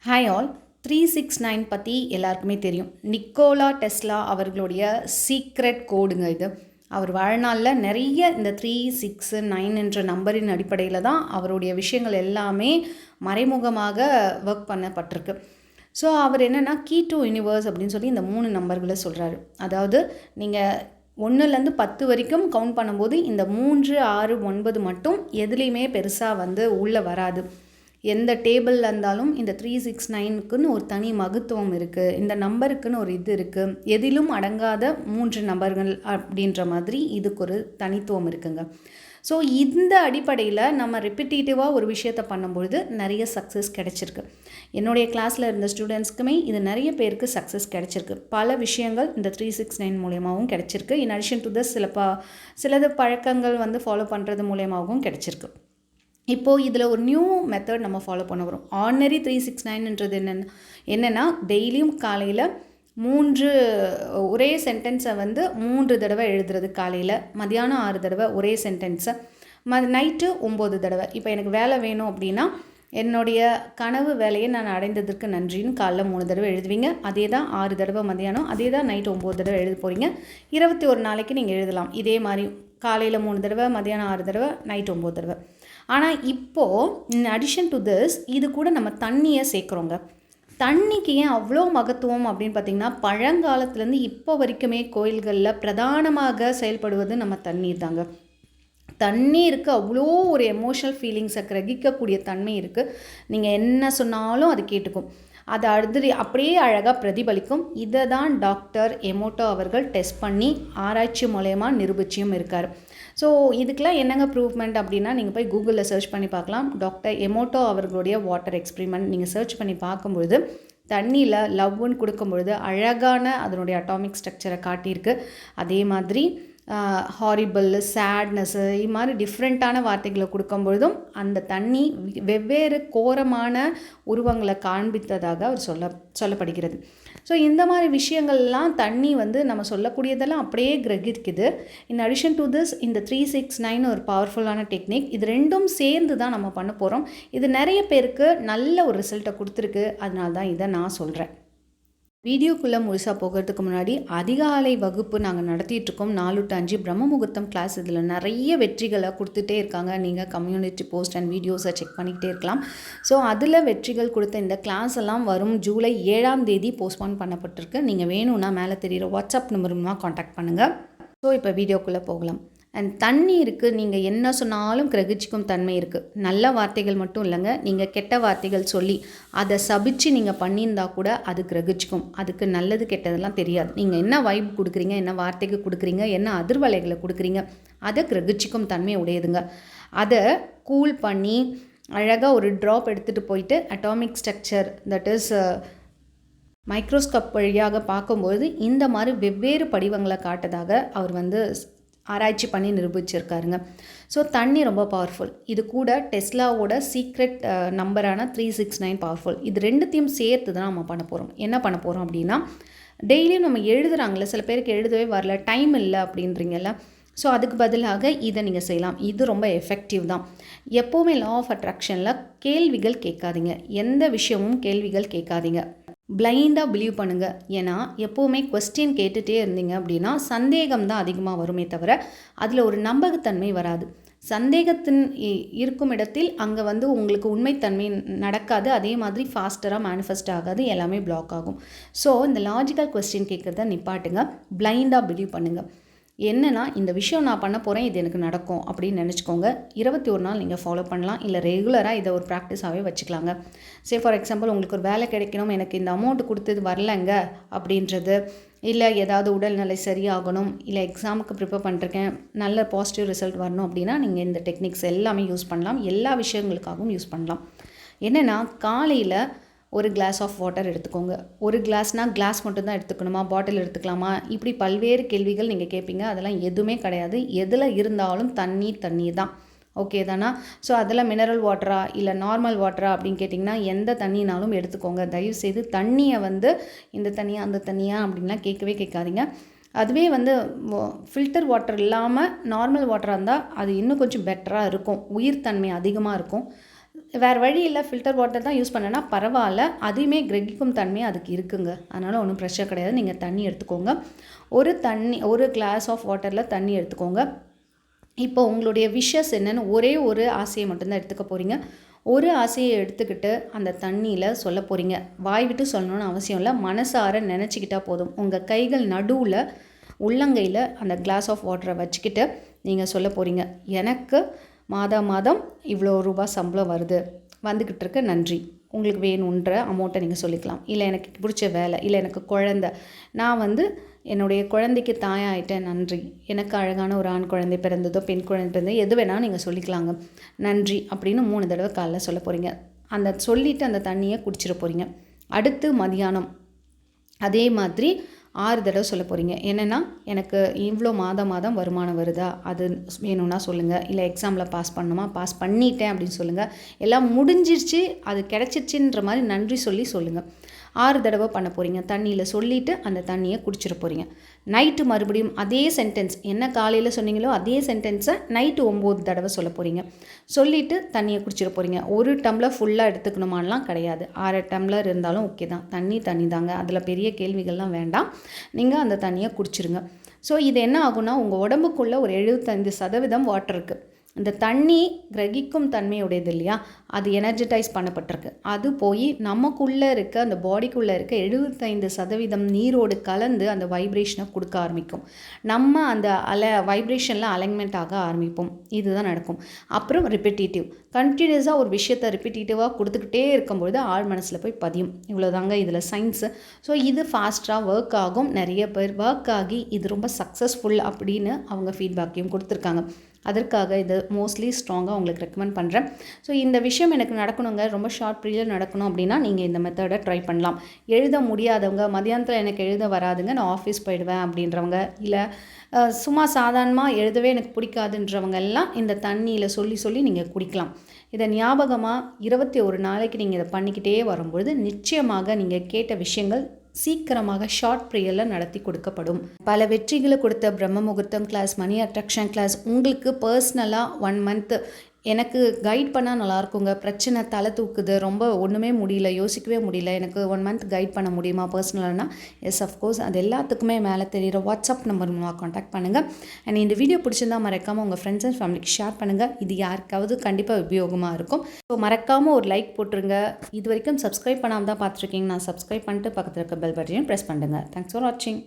Hi all. 369 பற்றி எல்லாருக்குமே தெரியும். நிக்கோலா டெஸ்லா அவர்களுடைய சீக்ரெட் கோடுங்க இது. அவர் வாழ்நாளில் நிறைய இந்த 369 என்ற நம்பரின் அடிப்படையில் தான் அவருடைய விஷயங்கள் எல்லாமே மறைமுகமாக ஒர்க் பண்ணப்பட்டிருக்கு. ஸோ அவர் என்னென்னா கீ டு யூனிவர்ஸ் அப்படின்னு சொல்லி இந்த 3 நம்பர்களை சொல்கிறாரு. அதாவது நீங்கள் 1லேருந்து 10 வரைக்கும் கவுண்ட் பண்ணும்போது இந்த 3, 6, 9 மட்டும் எதுலேயுமே பெருசாக உள்ளே வராது. எந்த டேபிளில் இருந்தாலும் இந்த 369க்குன்னு ஒரு தனி மகத்துவம் இருக்குது, இந்த நம்பருக்குன்னு ஒரு இது இருக்குது, எதிலும் அடங்காத 3 நபர்கள் அப்படின்ற மாதிரி இதுக்கு ஒரு தனித்துவம் இருக்குங்க. ஸோ இந்த அடிப்படையில் நம்ம ரிப்பிட்டேட்டிவாக ஒரு விஷயத்தை பண்ணும்பொழுது நிறைய சக்ஸஸ் கிடச்சிருக்கு. என்னுடைய கிளாஸில் இருந்த ஸ்டூடெண்ட்ஸ்க்குமே இது நிறைய பேருக்கு சக்ஸஸ் கிடச்சிருக்கு. பல விஷயங்கள் இந்த 369 மூலயமாவும் கிடச்சிருக்கு. இன் அடிஷன் டு திஸ் சிலது பழக்கங்கள் ஃபாலோ பண்ணுறது மூலயமாகவும் கிடச்சிருக்கு. இப்போது இதில் ஒரு நியூ மெத்தட் நம்ம ஃபாலோ பண்ண வரும். ஆர்டினரி 369ன்றது என்னென்னா டெய்லியும் காலையில் 3 ஒரே சென்டென்ஸை 3 தடவை எழுதுறது. காலையில் மதியானம் 6 தடவை ஒரே சென்டென்ஸை, நைட்டு 9 தடவை. இப்போ எனக்கு வேலை வேணும் அப்படின்னா என்னுடைய கனவு வேலையை நான் அடைந்ததற்கு நன்றின்னு காலைல 3 தடவை எழுதுவீங்க. அதே தான் 6 தடவை மதியானம், அதே தான் நைட்டு 9 தடவை எழுத போகிறீங்க. 21 நாளைக்கு நீங்கள் எழுதலாம் இதே மாதிரி. காலையில் 3 தடவை, மதியானம் 6 தடவை, நைட்டு 9 தடவை. ஆனால் இப்போது இன் அடிஷன் டு திஸ் இது கூட நம்ம தண்ணியை சேர்க்குறோங்க. தண்ணிக்கு ஏன் அவ்வளோ மகத்துவம் அப்படின்னு பார்த்திங்கன்னா, பழங்காலத்துலேருந்து இப்போ வரைக்குமே கோயில்களில் பிரதானமாக செயல்படுவது நம்ம தண்ணீர் தாங்க. தண்ணீருக்கு அவ்வளோ ஒரு எமோஷனல் ஃபீலிங்ஸை கிரகிக்கக்கூடிய தன்மை இருக்குது. நீங்கள் என்ன சொன்னாலும் அது கேட்டுக்கும், அது அப்படியே அழகாக பிரதிபலிக்கும். இதை தான் டாக்டர் எமோட்டோ அவர்கள் டெஸ்ட் பண்ணி ஆராய்ச்சி மூலயமா நிரூபிச்சியும் இருக்கார். ஸோ இதுக்கெலாம் என்னங்க ப்ரூவ்மெண்ட் அப்படின்னா, நீங்கள் போய் கூகுளில் சர்ச் பண்ணி பார்க்கலாம். டாக்டர் எமோட்டோ அவர்களுடைய வாட்டர் எக்ஸ்பிரிமெண்ட் நீங்கள் சர்ச் பண்ணி பார்க்கும்பொழுது தண்ணியில் லவ்வுன்னு கொடுக்கும்பொழுது அழகான அதனுடைய அட்டாமிக் ஸ்ட்ரக்சரை காட்டியிருக்கு. அதே மாதிரி ஹாரிபிள், சேட்னஸ்ஸு, இது மாதிரி டிஃப்ரெண்ட்டான வார்த்தைகளை கொடுக்கும்பொழுதும் அந்த தண்ணி வெவ்வேறு கோரமான உருவங்களை காண்பித்ததாக அவர் சொல்லப்படுகிறது. ஸோ இந்த மாதிரி விஷயங்கள்லாம் தண்ணி நம்ம சொல்லக்கூடியதெல்லாம் அப்படியே கிரகிக்குது. இன் அடிஷன் டு திஸ் இந்த 369 ஒரு பவர்ஃபுல்லான டெக்னிக். இது ரெண்டும் சேர்ந்து தான் நம்ம பண்ண போகிறோம். இது நிறைய பேருக்கு நல்ல ஒரு ரிசல்ட்டை கொடுத்துருக்கு. அதனால தான் இதை நான் சொல்கிறேன். வீடியோக்குள்ளே முழுசாக போகிறதுக்கு முன்னாடி அதிகாலை வகுப்பு நாங்கள் நடத்திட்டுருக்கோம். 4 to 5 பிரம்ம முகூர்த்தம் கிளாஸ். இதில் நிறைய வெற்றிகளை கொடுத்துட்டே இருக்காங்க. நீங்கள் கம்யூனிட்டி போஸ்ட் அண்ட் வீடியோஸை செக் பண்ணிக்கிட்டே இருக்கலாம். ஸோ அதில் வெற்றிகள் கொடுத்த இந்த கிளாஸ் எல்லாம் வரும் ஜூலை 7ஆம் தேதி போஸ்ட்போன் பண்ணப்பட்டிருக்கு. நீங்கள் வேணும்னா மேலே தெரிகிற வாட்ஸ்அப் நம்பர் மூலமாக காண்டாக்ட் பண்ணுங்கள். ஸோ இப்போ வீடியோக்குள்ளே போகலாம். அண்ட் தண்ணி இருக்குது, நீங்கள் என்ன சொன்னாலும் கிரகிச்சிக்கும் தன்மை இருக்குது. நல்ல வார்த்தைகள் மட்டும் இல்லைங்க, நீங்கள் கெட்ட வார்த்தைகள் சொல்லி அதை சபிச்சு நீங்கள் பண்ணியிருந்தா கூட அது கிரகிச்சிக்கும். அதுக்கு நல்லது கெட்டதெல்லாம் தெரியாது. நீங்கள் என்ன வைப் கொடுக்குறீங்க, என்ன வார்த்தைக்கு கொடுக்குறீங்க, என்ன அதிர்வலைகளை கொடுக்குறீங்க, அதை கிரகிச்சிக்கும் தன்மை உடையதுங்க. அதை கூல் பண்ணி அழகாக ஒரு ட்ராப் எடுத்துகிட்டு போயிட்டு atomic structure, that is microscope வழியாக பார்க்கும்போது இந்த மாதிரி வெவ்வேறு படிவங்களை காட்டதாக அவர் ஆராய்ச்சி பண்ணி நிரூபிச்சிருக்காருங்க. ஸோ தண்ணி ரொம்ப பவர்ஃபுல். இது கூட டெஸ்லாவோட சீக்ரெட் நம்பரான 369 பவர்ஃபுல். இது ரெண்டுத்தையும் சேர்த்து தான் நம்ம பண்ண போகிறோம். என்ன பண்ண போகிறோம் அப்படின்னா, டெய்லியும் நம்ம எழுதுகிறாங்களே, சில பேருக்கு எழுதவே வரல, டைம் இல்லை அப்படின்றீங்கல்ல. ஸோ அதுக்கு பதிலாக இதை நீங்கள் செய்யலாம். இது ரொம்ப எஃபெக்டிவ் தான். எப்போவுமே லா ஆஃப் அட்ராக்ஷனில் கேள்விகள் கேட்காதீங்க. எந்த விஷயமும் கேள்விகள் கேட்காதீங்க. பிளைண்டாக பிலீவ் பண்ணுங்கள். ஏன்னா எப்போவுமே கொஸ்டின் கேட்டுகிட்டே இருந்தீங்க அப்படின்னா சந்தேகம் தான் அதிகமாக வருமே தவிர அதில் ஒரு நம்பகத்தன்மை வராது. சந்தேகத்தின் இருக்கும் இடத்தில் அங்கே உங்களுக்கு உண்மைத்தன்மை நடக்காது. அதே மாதிரி ஃபாஸ்டராக மேனிஃபெஸ்ட் ஆகாது, எல்லாமே பிளாக் ஆகும். ஸோ இந்த லாஜிக்கல் கொஸ்டின் கேட்குறத நிப்பாட்டுங்க. பிளைண்டாக பிலீவ் பண்ணுங்கள். என்னென்னா, இந்த விஷயம் நான் பண்ண போகிறேன், இது எனக்கு நடக்கும் அப்படின்னு நினச்சிக்கோங்க. 21 நாள் நீங்கள் ஃபாலோ பண்ணலாம். இல்லை ரெகுலராக இதை ஒரு ப்ராக்டிஸாகவே வச்சுக்கலாங்க. ஃபார் எக்ஸாம்பிள் உங்களுக்கு ஒரு வேலை கிடைக்கணும், எனக்கு இந்த அமௌண்ட் கொடுத்தது வரலைங்க அப்படின்றது, இல்லை ஏதாவது உடல்நிலை சரியாகணும், இல்லை எக்ஸாமுக்கு ப்ரிப்பேர் பண்ணிருக்கேன், நல்ல பாசிட்டிவ் ரிசல்ட் வரணும் அப்படின்னா நீங்கள் இந்த டெக்னிக்ஸ் எல்லாமே யூஸ் பண்ணலாம். எல்லா விஷயங்களுக்காகவும் யூஸ் பண்ணலாம். என்னென்னா, காலையில் ஒரு கிளாஸ் ஆஃப் வாட்டர் எடுத்துக்கோங்க. ஒரு கிளாஸ்னால் கிளாஸ் மட்டும்தான் எடுத்துக்கணுமா, பாட்டில் எடுத்துக்கலாமா, இப்படி பல்வேறு கேள்விகள் நீங்கள் கேட்பீங்க. அதெல்லாம் எதுவுமே கிடையாது. எதில் இருந்தாலும் தண்ணி தான். ஓகே தானா? ஸோ அதில் மினரல் வாட்டரா இல்லை நார்மல் வாட்டரா அப்படின்னு கேட்டிங்கன்னா எந்த தண்ணினாலும் எடுத்துக்கோங்க. தயவுசெய்து தண்ணியை இந்த தண்ணியா அந்த தண்ணியா அப்படின்லாம் கேட்கவே கேட்காதீங்க. அதுவே ஃபில்டர் வாட்டர் இல்லாமல் நார்மல் வாட்டராக இருந்தால் அது இன்னும் கொஞ்சம் பெட்டராக இருக்கும். உயிர் தன்மை அதிகமாக இருக்கும். வேறு வழி இல்லை, ஃபில்டர் வாட்டர் தான் யூஸ் பண்ணேன்னா பரவாயில்ல, அதுவுமே கிரகிக்கும் தன்மை அதுக்கு இருக்குங்க. அதனால் ஒன்றும் பிரச்சனை கிடையாது. நீங்கள் தண்ணி எடுத்துக்கோங்க. ஒரு கிளாஸ் ஆஃப் வாட்டரில் தண்ணி எடுத்துக்கோங்க. இப்போ உங்களுடைய விஷஸ் என்னென்னு ஒரே ஒரு ஆசையை மட்டும்தான் எடுத்துக்க போகிறீங்க. ஒரு ஆசையை எடுத்துக்கிட்டு அந்த தண்ணியில் சொல்ல போகிறீங்க. வாய் விட்டு சொல்லணும்னு அவசியம் இல்லை, மனசார நினச்சிக்கிட்டால் போதும். உங்கள் கைகள் நடுவில் உள்ளங்கையில் அந்த கிளாஸ் ஆஃப் வாட்டரை வச்சுக்கிட்டு நீங்கள் சொல்ல போகிறீங்க, எனக்கு மாதம் இவ்வளோ ரூபா சம்பளம் வந்துக்கிட்டு இருக்க, நன்றி. உங்களுக்கு வேணுன்ற அமௌண்ட்டை நீங்கள் சொல்லிக்கலாம். இல்லை எனக்கு பிடிச்ச வேலை, இல்லை எனக்கு குழந்தை, நான் என்னுடைய குழந்தைக்கு தாயாயிட்டேன், நன்றி. எனக்கு அழகான ஒரு ஆண் குழந்தை பிறந்ததோ பெண் குழந்தை பிறந்ததோ எது வேணாலும் நீங்கள் சொல்லிக்கலாங்க. நன்றி அப்படின்னு 3 தடவை காலைல சொல்ல போகிறீங்க. அந்த சொல்லிவிட்டு அந்த தண்ணியை குடிச்சிட போகிறீங்க. அடுத்து மதியானம் அதே மாதிரி 6 தடவை சொல்ல போகிறீங்க. என்னென்னா, எனக்கு இவ்வளோ மாதம் வருமானம் வருதா, அது வேணும்னா சொல்லுங்கள். இல்லை எக்ஸாமில் பாஸ் பண்ணணுமா, பாஸ் பண்ணிட்டேன் அப்படின்னு சொல்லுங்கள். எல்லாம் முடிஞ்சிருச்சு, அது கிடச்சிருச்சுன்ற மாதிரி நன்றி சொல்லுங்கள். 6 தடவை பண்ண போகிறீங்க. தண்ணியில் சொல்லிவிட்டு அந்த தண்ணியை குடிச்சிட போகிறீங்க. நைட்டு மறுபடியும் அதே சென்டென்ஸ், என்ன காலையில் சொன்னீங்களோ அதே சென்டென்ஸை நைட்டு 9 தடவை சொல்ல போகிறீங்க. சொல்லிவிட்டு தண்ணியை குடிச்சிட போகிறீங்க. ஒரு டம்ளர் ஃபுல்லாக எடுத்துக்கணுமான்லாம் கிடையாது. 6 டம்ளர் இருந்தாலும் ஓகே தான். தண்ணி தாங்க, அதில் பெரிய கேள்விகள்லாம் வேண்டாம். நீங்கள் அந்த தண்ணியை குடிச்சிருங்க. ஸோ இது என்ன ஆகும்னா, உங்கள் உடம்புக்குள்ளே ஒரு 75% வாட்டர் இருக்குது. இந்த தண்ணி கிரகிக்கும் தன்மையுடையது இல்லையா, அது எனர்ஜிட்டைஸ் பண்ணப்பட்டிருக்கு. அது போய் நமக்குள்ளே இருக்க அந்த பாடிக்குள்ளே இருக்க 75% நீரோடு கலந்து அந்த வைப்ரேஷனை கொடுக்க ஆரம்பிக்கும். நம்ம அந்த வைப்ரேஷனில் அலைன்மெண்ட் ஆக ஆரம்பிப்போம். இதுதான் நடக்கும். அப்புறம் ரிப்பீட்டேட்டிவ், கண்டினியூஸாக ஒரு விஷயத்தை ரிப்பீட்டேட்டிவாக கொடுத்துக்கிட்டே இருக்கும்பொழுது ஆழ் மனசில் போய் பதியும். இவ்வளோதாங்க இதில் சயின்ஸு. ஸோ இது ஃபாஸ்ட்டாக ஒர்க் ஆகும். நிறைய பேர் ஒர்க் ஆகி இது ரொம்ப சக்ஸஸ்ஃபுல் அப்படின்னு அவங்க ஃபீட்பேக்கையும் கொடுத்துருக்காங்க. அதற்காக இது மோஸ்ட்லி ஸ்ட்ராங்காக உங்களுக்கு ரெக்கமெண்ட் பண்ணுறேன். ஸோ இந்த விஷயம் எனக்கு நடக்கணுங்க, ரொம்ப ஷார்ட் பீரியட் நடக்கணும் அப்படின்னா நீங்கள் இந்த மெத்தடை ட்ரை பண்ணலாம். எழுத முடியாதவங்க, மதியானத்தில் எனக்கு எழுத வராதுங்க, நான் ஆஃபீஸ் போயிடுவேன் அப்படின்றவங்க, இல்லை சும்மா சாதாரணமாக எழுதவே எனக்கு பிடிக்காதுன்றவங்க எல்லாம் இந்த தண்ணியில் சொல்லி நீங்கள் குடிக்கலாம். இதை ஞாபகமாக 21 நாளைக்கு நீங்கள் இதை பண்ணிக்கிட்டே வரும்பொழுது நிச்சயமாக நீங்கள் கேட்ட விஷயங்கள் சீக்கிரமாக ஷார்ட் பீரியடில் நடத்தி கொடுக்கப்படும். பல வெற்றிகளை கொடுத்த பிரம்ம முகூர்த்தம் கிளாஸ், மணி அட்ராக்ஷன் கிளாஸ் உங்களுக்கு பர்சனலாக 1 மந்த் எனக்கு கைட் பண்ணால் நல்லாயிருக்குங்க. பிரச்சனை தலை தூக்குது, ரொம்ப ஒன்றுமே முடியல, யோசிக்கவே முடியல, எனக்கு 1 மந்த் கைட் பண்ண முடியுமா பர்சனலானா? S, of course. அது எல்லாத்துக்குமே மேலே தெரிகிற வாட்ஸ்அப் நம்பர் மூலமாக காண்டாக்ட் பண்ணுங்கள். அண்ட் இந்த வீடியோ பிடிச்சிருந்தால் மறக்காமல் உங்கள் ஃப்ரெண்ட்ஸ் அண்ட் ஃபேமிலிக்கு ஷேர் பண்ணுங்கள். இது யாருக்காவது கண்டிப்பாக உபயோகமாக இருக்கும். ஸோ மறக்காமல் ஒரு லைக் போட்டுருங்க. இது வரைக்கும் சப்ஸ்கிரைப் பண்ணாமல் தான் பார்த்துருக்கீங்க, நான் சப்ஸ்கிரைப் பண்ணிட்டு பக்கத்தில் இருக்க பெல் பட்டனையும் ப்ரெஸ் பண்ணுங்கள். தேங்க்ஸ் ஃபார் வாட்சிங்.